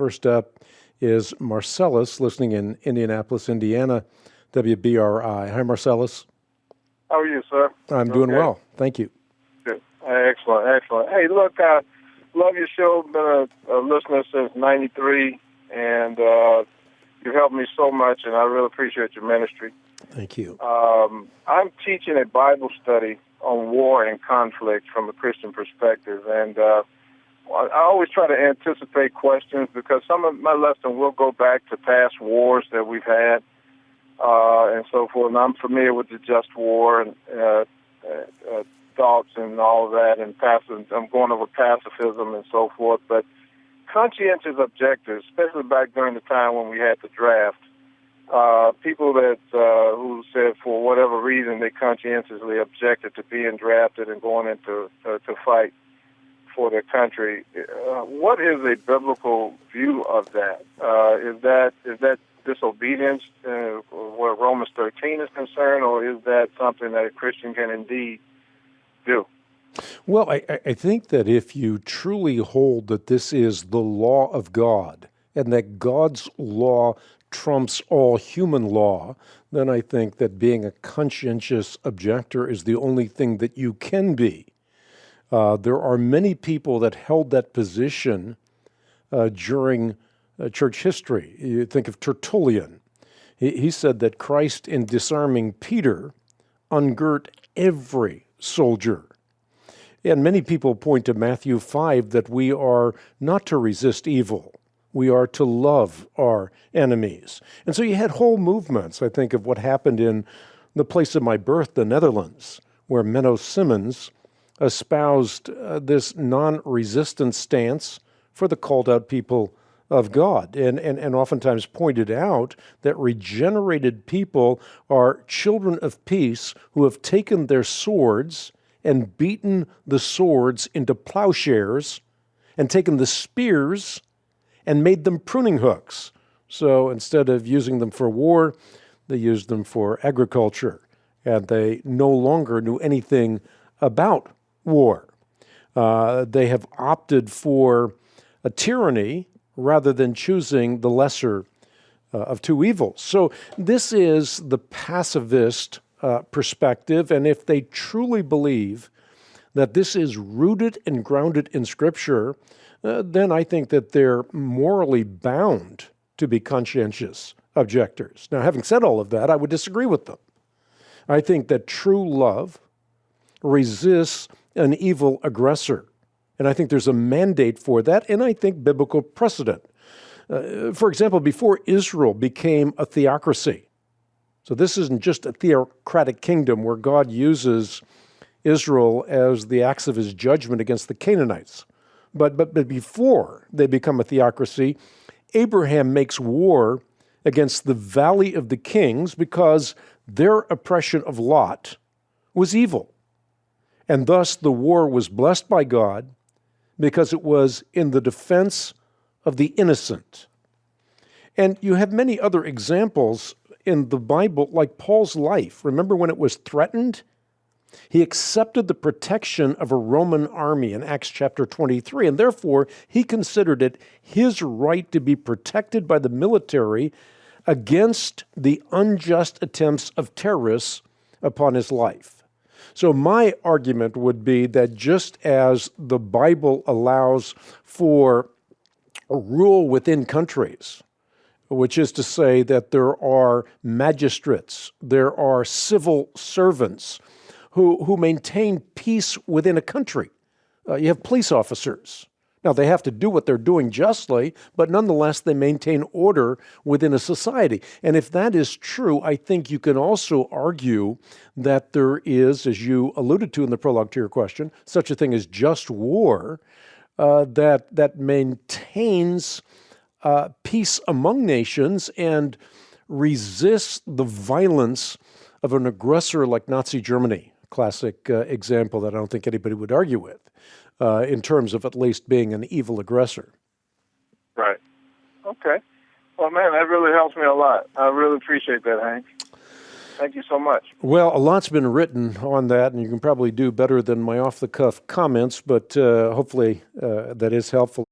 First up is Marcellus, listening in Indianapolis, Indiana, WBRI. Hi, Marcellus. How are you, sir? I'm doing well. Thank you. Good. Excellent. Hey, look, I love your show. Been a listener since '93, and you've helped me so much, and I really appreciate your ministry. Thank you. I'm teaching a Bible study on war and conflict from a Christian perspective, and I always try to anticipate questions because some of my lesson will go back to past wars that we've had and so forth. And I'm familiar with the just war and thoughts and all of that, and I'm going over pacifism and so forth. But conscientious objectors, especially back during the time when we had the draft, people that who said for whatever reason they conscientiously objected to being drafted and going into to fight for their country. What is a biblical view of that? Is that disobedience where Romans 13 is concerned, or is that something that a Christian can indeed do? Well, I think that if you truly hold that this is the law of God and that God's law trumps all human law, then I think that being a conscientious objector is the only thing that you can be. There are many people that held that position during church history. You think of Tertullian. He said that Christ, in disarming Peter, ungirt every soldier. And many people point to Matthew 5 that we are not to resist evil. We are to love our enemies. And so you had whole movements. I think of what happened in the place of my birth, the Netherlands, where Menno Simons espoused this non-resistance stance for the called-out people of God, and oftentimes pointed out that regenerated people are children of peace who have taken their swords and beaten the swords into plowshares and taken the spears and made them pruning hooks. So instead of using them for war, they used them for agriculture, and they no longer knew anything about war. They have opted for a tyranny rather than choosing the lesser of two evils. So this is the pacifist perspective, and if they truly believe that this is rooted and grounded in Scripture, then I think that they're morally bound to be conscientious objectors. Now, having said all of that, I would disagree with them. I think that true love resists an evil aggressor, and I think there's a mandate for that, and I think biblical precedent. For example, before Israel became a theocracy, so this isn't just a theocratic kingdom where God uses Israel as the axe of his judgment against the Canaanites. But before they become a theocracy, Abraham makes war against the Valley of the Kings because their oppression of Lot was evil. And thus the war was blessed by God because it was in the defense of the innocent. And you have many other examples in the Bible, like Paul's life. Remember when it was threatened? He accepted the protection of a Roman army in Acts chapter 23, and therefore he considered it his right to be protected by the military against the unjust attempts of terrorists upon his life. So my argument would be that just as the Bible allows for a rule within countries, which is to say that there are magistrates, there are civil servants who maintain peace within a country. You have police officers. Now, they have to do what they're doing justly, but nonetheless, they maintain order within a society. And if that is true, I think you can also argue that there is, as you alluded to in the prologue to your question, such a thing as just war that maintains peace among nations and resists the violence of an aggressor like Nazi Germany. Classic example that I don't think anybody would argue with in terms of at least being an evil aggressor. Right. Okay. Well, man, that really helps me a lot. I really appreciate that, Hank. Thank you so much. Well, a lot's been written on that, and you can probably do better than my off-the-cuff comments, but hopefully that is helpful.